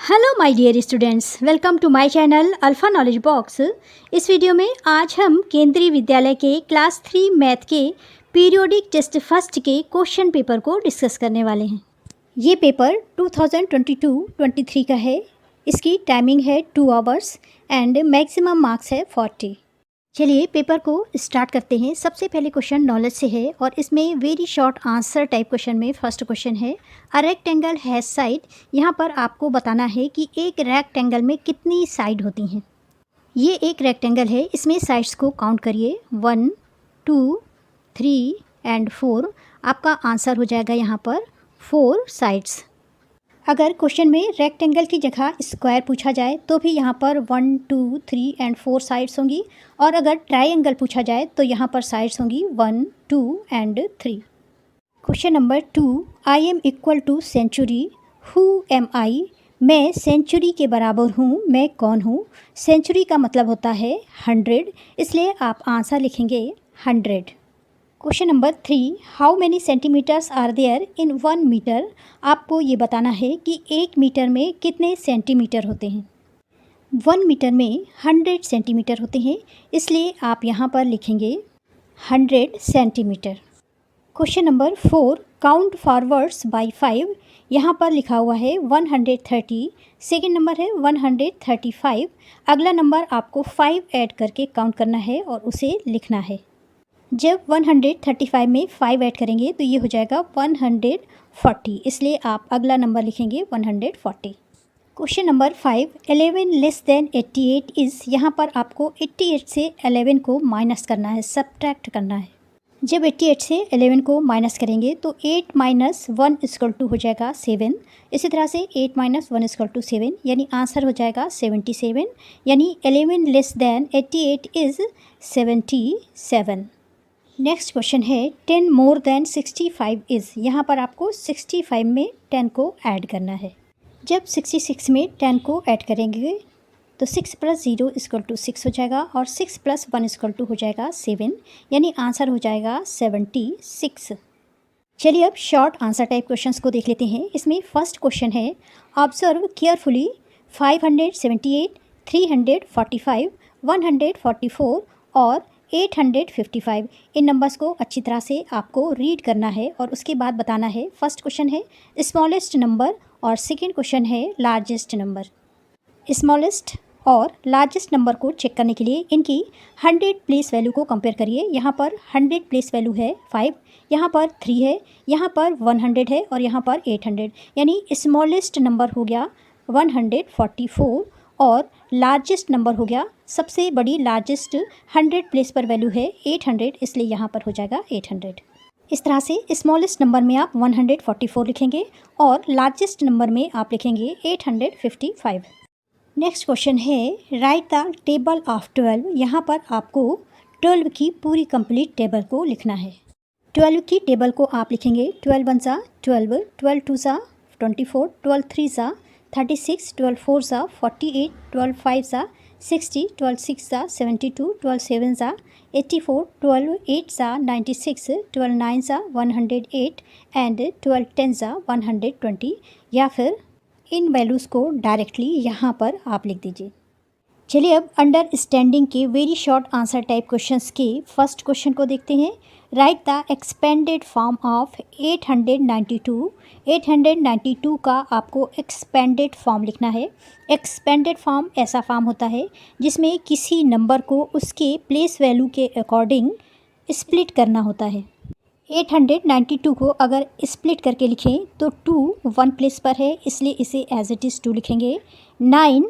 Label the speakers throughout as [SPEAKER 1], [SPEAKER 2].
[SPEAKER 1] Hello my dear students, welcome to my channel alpha knowledge box. इस वीडियो में आज हम केंद्रीय विद्यालय के क्लास 3 मैथ के पीरियोडिक टेस्ट फर्स्ट के क्वेश्चन पेपर को डिस्कस करने वाले हैं। ये पेपर 2022-23 का है। इसकी टाइमिंग है 2 आवर्स एंड मैक्सिमम मार्क्स है 40। चलिए पेपर को स्टार्ट करते हैं। सबसे पहले क्वेश्चन नॉलेज से है और इसमें very short answer type question में फर्स्ट क्वेश्चन है अ रेक्टेंगल हैज साइड। यहाँ पर आपको बताना है कि एक रेक्टेंगल में कितनी साइड होती हैं। ये एक रेक्टेंगल है, इसमें साइड्स को काउंट करिए 1, 2, 3 एंड 4। आपका आंसर हो जाएगा यहाँ पर 4 साइड्स। अगर क्वेश्चन में रेक्टेंगल की जगह स्क्वायर पूछा जाए तो भी यहाँ पर 1, 2, 3 एंड 4 साइड्स होंगी, और अगर ट्रायंगल पूछा जाए तो यहाँ पर साइड्स होंगी 1, 2 and 3। Question number 2, I am equal to century, who am I. मैं सेंचुरी के बराबर हूँ, मैं कौन हूँ। सेंचुरी का मतलब होता है 100, इसलिए आप आंसर लिखेंगे 100। Question number 3, how many centimetres are there in 1 metre. आपको ये बताना है कि 1 मीटर में कितने सेंटीमीटर होते हैं। 1 मीटर में 100 सेंटीमीटर होते हैं, इसलिए आप यहाँ पर लिखेंगे 100 centimetre. Question number 4, count forwards by 5। यहाँ पर लिखा हुआ है 130, सेकेंड नंबर है 135। अगला नंबर आपको 5 ऐड करके काउंट करना है और उसे लिखना है। जब 135 में 5 ऐड करेंगे तो ये हो जाएगा 140, इसलिए आप अगला नंबर लिखेंगे 140। Question number 5, 11 less than 88 is. यहाँ पर आपको 88 से 11 को माइनस करना है, सब्ट्रैक्ट करना है। जब 88 से 11 को माइनस करेंगे तो 8 माइनस 1 इक्वल टू हो जाएगा 7। इसी तरह से 8 माइनस 1 इक्वल टू 7, यानी आंसर हो जाएगा 77। यानी 11 less than 88 is 77। Next question है 10 मोर देन 65 इज़। यहाँ पर आपको 65 में 10 को ऐड करना है। जब 66 में 10 को ऐड करेंगे तो 6 + 0 = 6 हो जाएगा, और 6 + 1 = हो जाएगा 7, यानी आंसर हो जाएगा 76। चलिए अब शॉर्ट आंसर टाइप क्वेश्चंस को देख लेते हैं। इसमें फर्स्ट क्वेश्चन है ऑब्जर्व केयरफुली 578, 345, 144 और 855। इन नंबर्स को अच्छी तरह से आपको रीड करना है और उसके बाद बताना है। फर्स्ट क्वेश्चन है स्मॉलेस्ट नंबर और सेकंड क्वेश्चन है लार्जेस्ट नंबर। स्मॉलेस्ट और लार्जेस्ट नंबर को चेक करने के लिए इनकी 100 प्लेस वैल्यू को कंपेयर करिए। यहाँ पर 100 प्लेस वैल्यू है 5, यहाँ पर 3 है, यहाँ पर 100 है और यहाँ पर 800, यानी स्मॉलेस्ट नंबर हो गया 144 और लार्जेस्ट नंबर हो गया, सबसे बड़ी लार्जेस्ट 100 प्लेस पर वैल्यू है 800, इसलिए यहाँ पर हो जाएगा 800। इस तरह से स्मॉलेस्ट नंबर में आप 144 लिखेंगे और लार्जेस्ट नंबर में आप लिखेंगे 855। नेक्स्ट क्वेश्चन है राइट द टेबल ऑफ 12। यहाँ पर आपको 12 की पूरी कंप्लीट टेबल को लिखना है। 12 की टेबल को आप लिखेंगे 12 1 सा 12, 12 2 सा 24, 12 3 सा 36, 12 4 सा 48, 12 5 सा 60, 12 6 सा 72, 12 7 सा 84, 12 8 सा 96, 12 9 सा 108 एंड 12 10 सा 120, या फिर इन वैल्यूज़ को डायरेक्टली यहाँ पर आप लिख दीजिए। चलिए अब अंडरस्टैंडिंग के very short answer type questions के फर्स्ट क्वेश्चन को देखते हैं। Right the expanded form of 892। 892 का आपको एक्सपेंडेड फॉर्म लिखना है। एक्सपेंडेड फॉर्म ऐसा फॉर्म होता है जिसमें किसी नंबर को उसके प्लेस वैल्यू के अकॉर्डिंग स्प्लिट करना होता है। 892 को अगर स्प्लिट करके लिखें तो 2 1 प्लेस पर है, इसलिए इसे एज इट इज़ 2 लिखेंगे। 9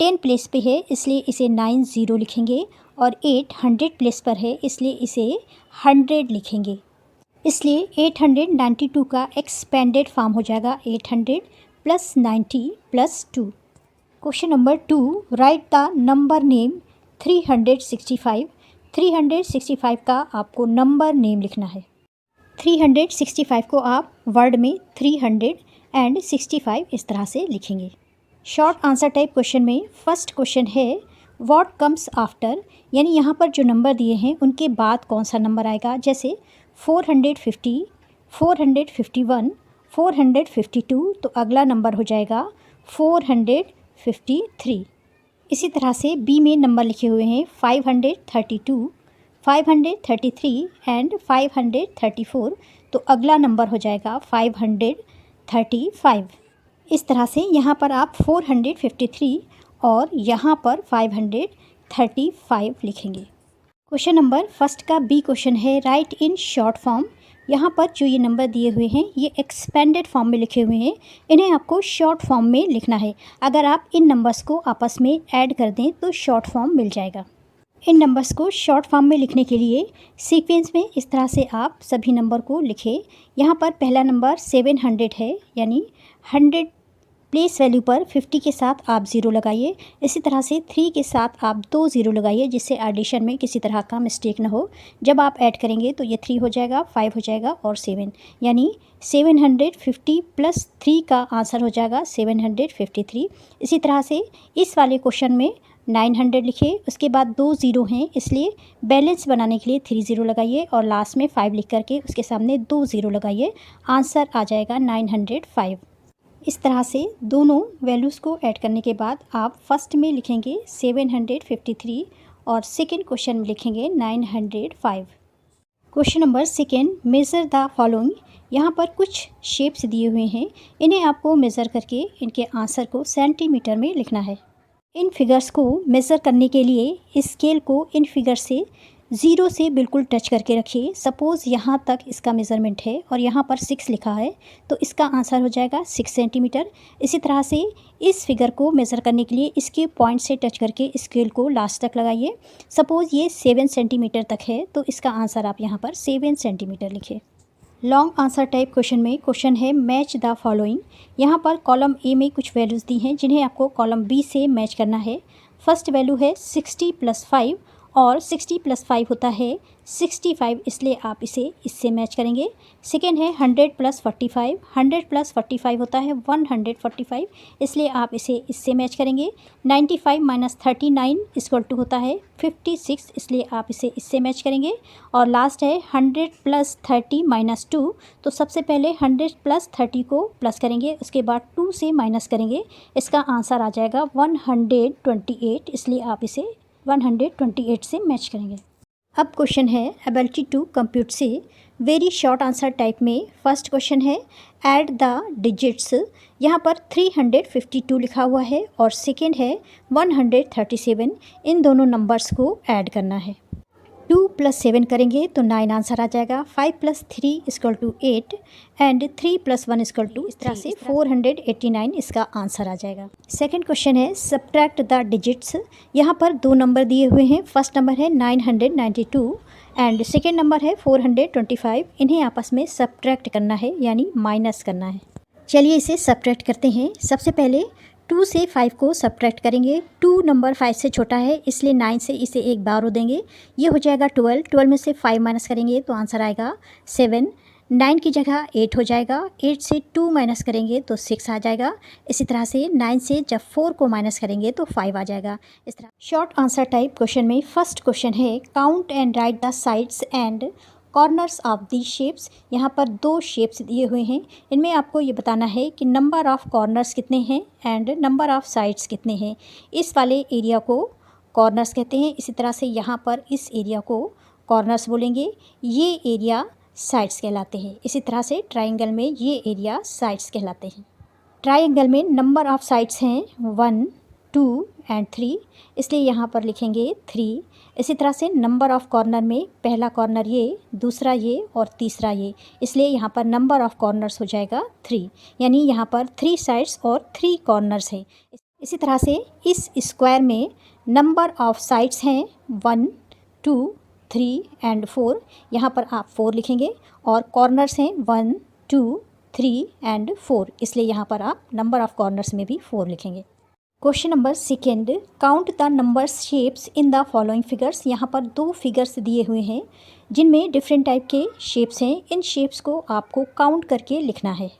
[SPEAKER 1] 10 प्लेस पे है, इसलिए इसे 9 0 लिखेंगे, और 8 100 प्लेस पर है, इसलिए इसे 100 लिखेंगे। इसलिए 892 का एक्सपेंडेड फॉर्म हो जाएगा 800 + 90 + 2। Question number 2, right the number name 365। 365 का आपको नंबर नेम लिखना है। 365 को आप वर्ड में 365 इस तरह से लिखेंगे। शॉर्ट आंसर टाइप क्वेश्चन में फर्स्ट क्वेश्चन है व्हाट कम्स आफ्टर, यानी यहाँ पर जो नंबर दिए हैं उनके बाद कौन सा नंबर आएगा। जैसे 450, 451, 452, तो अगला नंबर हो जाएगा 453। इसी तरह से बी में नंबर लिखे हुए हैं 532, 533 एंड 534, तो अगला नंबर हो जाएगा 535। इस तरह से यहाँ पर आप 453 और यहाँ पर 535 लिखेंगे। क्वेश्चन नंबर फर्स्ट का बी क्वेश्चन है राइट इन शॉर्ट फॉर्म। यहाँ पर जो ये नंबर दिए हुए हैं ये एक्सपेंडेड फॉर्म में लिखे हुए हैं, इन्हें आपको शॉर्ट फॉर्म में लिखना है। अगर आप इन नंबर्स को आपस में ऐड कर दें तो शॉर्ट फॉर्म मिल जाएगा। इन नंबर्स को शॉर्ट फॉर्म में लिखने के लिए सीक्वेंस में इस तरह से आप सभी नंबर को लिखें। यहाँ पर पहला नंबर 700 है, यानी 100 प्लेस वैल्यू पर 50 के साथ आप 0 लगाइए। इसी तरह से 3 के साथ आप 2 0 लगाइए, जिससे एडिशन में किसी तरह का मिस्टेक ना हो। जब आप ऐड करेंगे तो ये 3 हो जाएगा, 5 हो जाएगा और 7, यानी 750 प्लस 3 का आंसर हो जाएगा 753। इसी तरह से इस वाले क्वेश्चन में 900 लिखिए, उसके बाद 2 0 हैं, इसलिए बैलेंस बनाने के लिए 3 0 लगाइए और लास्ट में 5 लिख करके उसके सामने 2 0 लगाइए। आंसर आ जाएगा 905। इस तरह से दोनों वैल्यूज़ को ऐड करने के बाद आप फर्स्ट में लिखेंगे 753 और सेकेंड क्वेश्चन में लिखेंगे 905। Question number second, measure the following. यहाँ पर कुछ शेप्स दिए हुए हैं, इन्हें आपको मेज़र करके इनके आंसर को सेंटीमीटर में लिखना है। इन फिगर्स को मेज़र करने के लिए स्केल को इन फिगर से 0 से बिल्कुल टच करके रखिए। सपोज़ यहाँ तक इसका मेज़रमेंट है और यहाँ पर 6 लिखा है, तो इसका आंसर हो जाएगा 6 सेंटीमीटर। इसी तरह से इस फिगर को मेज़र करने के लिए इसके पॉइंट से टच करके स्केल को लास्ट तक लगाइए। सपोज़ ये 7 सेंटीमीटर तक है, तो इसका आंसर आप यहाँ पर 7 सेंटीमीटर लिखिए। लॉन्ग आंसर टाइप क्वेश्चन में क्वेश्चन है मैच द फॉलोइंग। यहाँ पर कॉलम ए में कुछ वैल्यूज़ दी हैं जिन्हें आपको कॉलम बी से मैच करना है। फर्स्ट वैल्यू है 60 + 5 और 60 + 5 होता है 65, इसलिए आप इसे इससे मैच करेंगे। सेकेंड है 100 + 45, 100 + 45 होता है 145, इसलिए आप इसे इससे मैच करेंगे। 95 - 39 = होता है 56, इसलिए आप इसे इससे मैच करेंगे। और लास्ट है 100 + 30 - 2, तो सबसे पहले 100 + 30 को प्लस करेंगे, उसके बाद 2 से माइनस करेंगे। इसका आंसर आ जाएगा 128, इसलिए आप इसे 128 से मैच करेंगे। अब क्वेश्चन है एबिलिटी टू कंप्यूट से वेरी शॉर्ट आंसर टाइप में। फर्स्ट क्वेश्चन है ऐड द डिजिट्स। यहाँ पर 352 लिखा हुआ है और सेकेंड है 137। इन दोनों नंबर्स को ऐड करना है। 2 + 7 करेंगे तो 9 आंसर आ जाएगा। 5 + 3 = 8 एंड 3 + 1 = इस तरह से 489 इसका आंसर आ जाएगा। सेकंड क्वेश्चन है सब्ट्रैक्ट द डिजिट्स। यहाँ पर 2 नंबर दिए हुए हैं। फर्स्ट नंबर है 992 एंड सेकेंड नंबर है 425। इन्हें आपस में सब्ट्रैक्ट करना है, यानी माइनस करना है। चलिए इसे सब्ट्रैक्ट करते हैं। सबसे पहले 2 से 5 को सब्ट्रैक्ट करेंगे। 2 नंबर 5 से छोटा है, इसलिए 9 से इसे एक बार देंगे, ये हो जाएगा 12। 12 में से 5 माइनस करेंगे तो आंसर आएगा 7। 9 की जगह 8 हो जाएगा। 8 से 2 माइनस करेंगे तो 6 आ जाएगा। इसी तरह से 9 से जब 4 को माइनस करेंगे तो 5 आ जाएगा। इस तरह शॉर्ट आंसर टाइप क्वेश्चन में फर्स्ट क्वेश्चन है count and right the sides and corners of the shapes. यहाँ पर 2 शेप्स दिए हुए हैं, इनमें आपको ये बताना है कि नंबर ऑफ़ कॉर्नर्स कितने हैं एंड नंबर ऑफ़ साइड्स कितने हैं। इस वाले एरिया को कॉर्नर्स कहते हैं, इसी तरह से यहाँ पर इस एरिया को कॉर्नर्स बोलेंगे, ये एरिया साइड्स कहलाते हैं। इसी तरह से ट्राइंगल में ये एरिया साइड्स कहलाते हैं। ट्राइंगल में नंबर ऑफ़ साइड्स हैं 1, 2 एंड 3, इसलिए यहाँ पर लिखेंगे 3। इसी तरह से नंबर ऑफ़ कॉर्नर में पहला कॉर्नर ये, दूसरा ये और तीसरा ये, इसलिए यहाँ पर नंबर ऑफ़ कॉर्नर्स हो जाएगा 3, यानी यहाँ पर 3 साइड्स और 3 कॉर्नर्स हैं। इसी तरह से इस स्क्वायर में नंबर ऑफ़ साइड्स हैं 1, 2, 3 एंड 4, यहाँ पर आप 4 लिखेंगे और कॉर्नर्स हैं 1, 2, 3 एंड 4, इसलिए यहाँ पर आप नंबर ऑफ़ कॉर्नर्स में भी 4 लिखेंगे। Question number second count the number shapes in the following figures. यहाँ पर 2 फिगर्स दिए हुए हैं जिनमें डिफरेंट टाइप के शेप्स हैं। इन शेप्स को आपको काउंट करके लिखना है।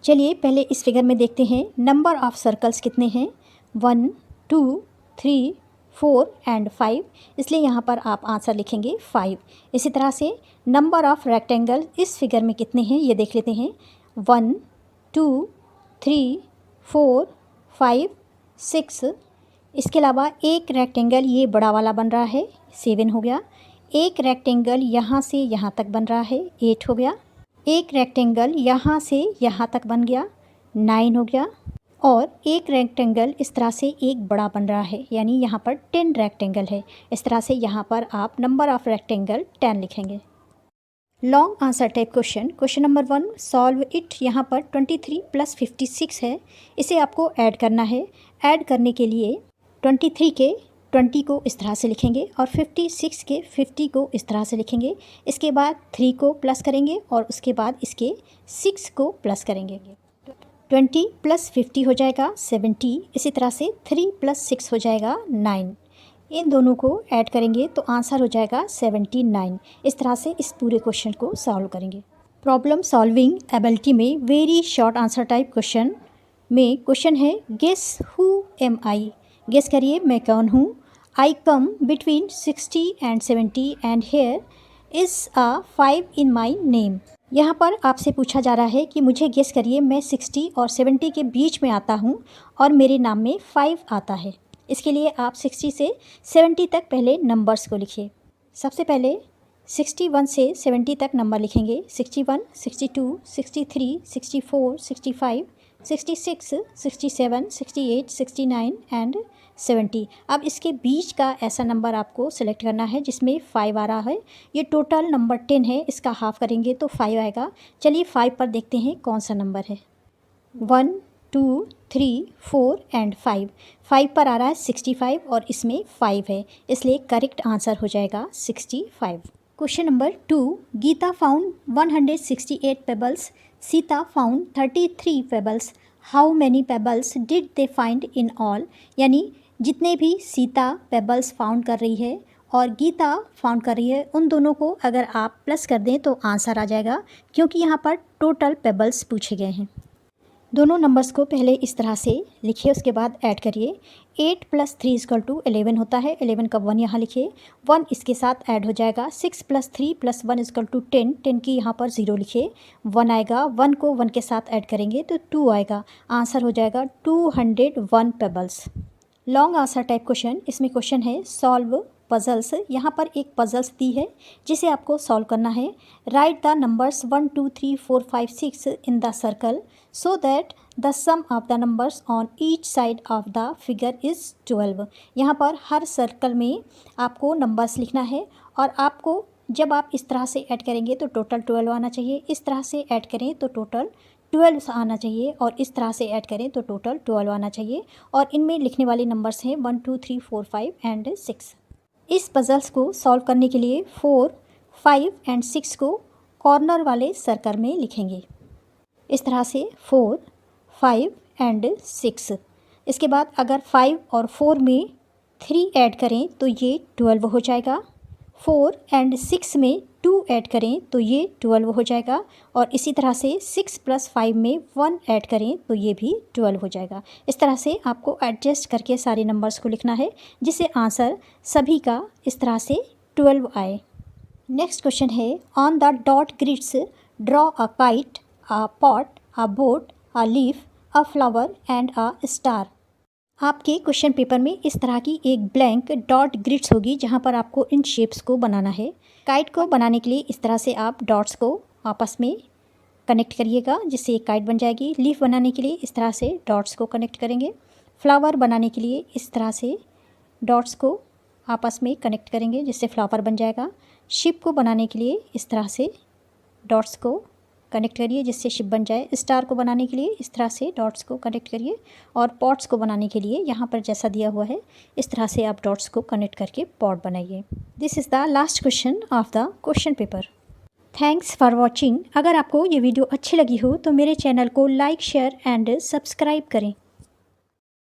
[SPEAKER 1] चलिए पहले इस फिगर में देखते हैं नंबर ऑफ़ सर्कल्स कितने हैं, 1, 2, 3, 4 एंड 5, इसलिए यहाँ पर आप आंसर लिखेंगे 5। इसी तरह से नंबर ऑफ़ रेक्टेंगल इस फिगर में कितने हैं ये देख लेते हैं, 1, 2, 3, 4, 5, 6। इसके अलावा एक रेक्टेंगल ये बड़ा वाला बन रहा है, 7 हो गया। एक रेक्टेंगल यहाँ से यहाँ तक बन रहा है, 8 हो गया। एक रेक्टेंगल यहाँ से यहाँ तक बन गया, 9 हो गया। और एक रेक्टेंगल इस तरह से एक बड़ा बन रहा है, यानी यहाँ पर 10 रेक्टेंगल है। इस तरह से यहाँ पर आप नंबर ऑफ़ रेक्टेंगल 10 लिखेंगे। Long answer type question, question number 1, solve it. यहाँ पर 23 + 56 है, इसे आपको ऐड करना है। ऐड करने के लिए 23 के 20 को इस तरह से लिखेंगे और 56 के 50 को इस तरह से लिखेंगे। इसके बाद 3 को प्लस करेंगे और उसके बाद इसके 6 को प्लस करेंगे। 20 + 50 हो जाएगा 70। इसी तरह से 3 + 6 हो जाएगा 9। इन दोनों को ऐड करेंगे तो आंसर हो जाएगा 79। इस तरह से इस पूरे क्वेश्चन को सॉल्व करेंगे। प्रॉब्लम सॉल्विंग एबिलिटी में very short answer type question में क्वेश्चन है, guess who am I. Guess करिए मैं कौन हूँ। I come between 60 and 70 and here is a 5 in my name. यहाँ पर आपसे पूछा जा रहा है कि मुझे गेस करिए मैं 60 और 70 के बीच में आता हूँ और मेरे नाम में 5 आता है। इसके लिए आप 60 से 70 तक पहले नंबर्स को लिखिए। सबसे पहले 61 से 70 तक नंबर लिखेंगे। 61, 62, 63, 64, 65, 66, 67, 68, 69 एंड 70। अब इसके बीच का ऐसा नंबर आपको सेलेक्ट करना है जिसमें 5 आ रहा है। ये टोटल नंबर 10 है, इसका हाफ करेंगे तो 5 आएगा। चलिए 5 पर देखते हैं कौन सा नंबर है। 1, 2, 3, 4 एंड 5। 5 पर आ रहा है 65 और इसमें 5 है, इसलिए करेक्ट आंसर हो जाएगा 65। Question number 2, Gita found 168 pebbles, Sita found 33 pebbles. How many pebbles did they find in all. यानी जितने भी सीता पेबल्स फाउंड कर रही है और गीता फाउंड कर रही है, उन दोनों को अगर आप प्लस कर दें तो आंसर आ जाएगा, क्योंकि यहाँ पर टोटल पेबल्स पूछे गए हैं। दोनों नंबर्स को पहले इस तरह से लिखिए, उसके बाद ऐड करिए। 8 + 3 = 11 होता है। 11 का 1 यहाँ लिखिए, 1 इसके साथ ऐड हो जाएगा। 6 + 3 + 1 = 10। 10 की यहाँ पर 0 लिखिए, 1 आएगा। 1 को 1 के साथ ऐड करेंगे तो 2 आएगा। आंसर हो जाएगा 201 pebbles. Long answer type question, इसमें क्वेश्चन है सॉल्व पजल्स। यहाँ पर एक पजल्स दी है जिसे आपको सॉल्व करना है। Write the numbers 1, 2, 3, 4, 5, 6 in the circle so that the sum of the numbers on each side of the figure is 12। यहाँ पर हर सर्कल में आपको नंबर्स लिखना है और आपको जब आप इस तरह से ऐड करेंगे तो टोटल 12 आना चाहिए। इस तरह से ऐड करें तो टोटल 12 आना चाहिए और इस तरह से ऐड करें तो टोटल 12 आना चाहिए। और इनमें लिखने वाले नंबर्स हैं 1, 2, 3, 4, 5 एंड 6। इस पजल्स को सॉल्व करने के लिए 4, 5 एंड 6 को कॉर्नर वाले सर्कल में लिखेंगे। इस तरह से 4, 5 एंड 6। इसके बाद अगर 5 और 4 में 3 ऐड करें तो ये 12 हो जाएगा। 4 एंड 6 में 2 ऐड करें तो ये 12 हो जाएगा। और इसी तरह से 6 + 5 में 1 ऐड करें तो ये भी 12 हो जाएगा। इस तरह से आपको एडजस्ट करके सारे नंबर्स को लिखना है जिससे आंसर सभी का इस तरह से 12 आए। नेक्स्ट क्वेश्चन है, on the dot grids draw a kite, a pot, a boat, a leaf, a flower and a star. आपके क्वेश्चन पेपर में इस तरह की एक ब्लैंक डॉट ग्रिड्स होगी जहाँ पर आपको इन शेप्स को बनाना है। काइट को बनाने के लिए इस तरह से आप डॉट्स को आपस में कनेक्ट करिएगा जिससे एक काइट बन जाएगी। लीफ बनाने के लिए इस तरह से डॉट्स को कनेक्ट करेंगे। फ्लावर बनाने के लिए इस तरह से डॉट्स को आपस में कनेक्ट करेंगे जिससे फ्लावर बन जाएगा। शिप को बनाने के लिए इस तरह से डॉट्स को कनेक्ट करिए जिससे शिप बन जाए। स्टार को बनाने के लिए इस तरह से डॉट्स को कनेक्ट करिए और पॉट्स को बनाने के लिए यहाँ पर जैसा दिया हुआ है इस तरह से आप डॉट्स को कनेक्ट करके पॉट बनाइए। This is the last question of the question paper. Thanks for watching. अगर आपको ये वीडियो अच्छी लगी हो तो मेरे चैनल को लाइक, शेयर एंड सब्सक्राइब करें।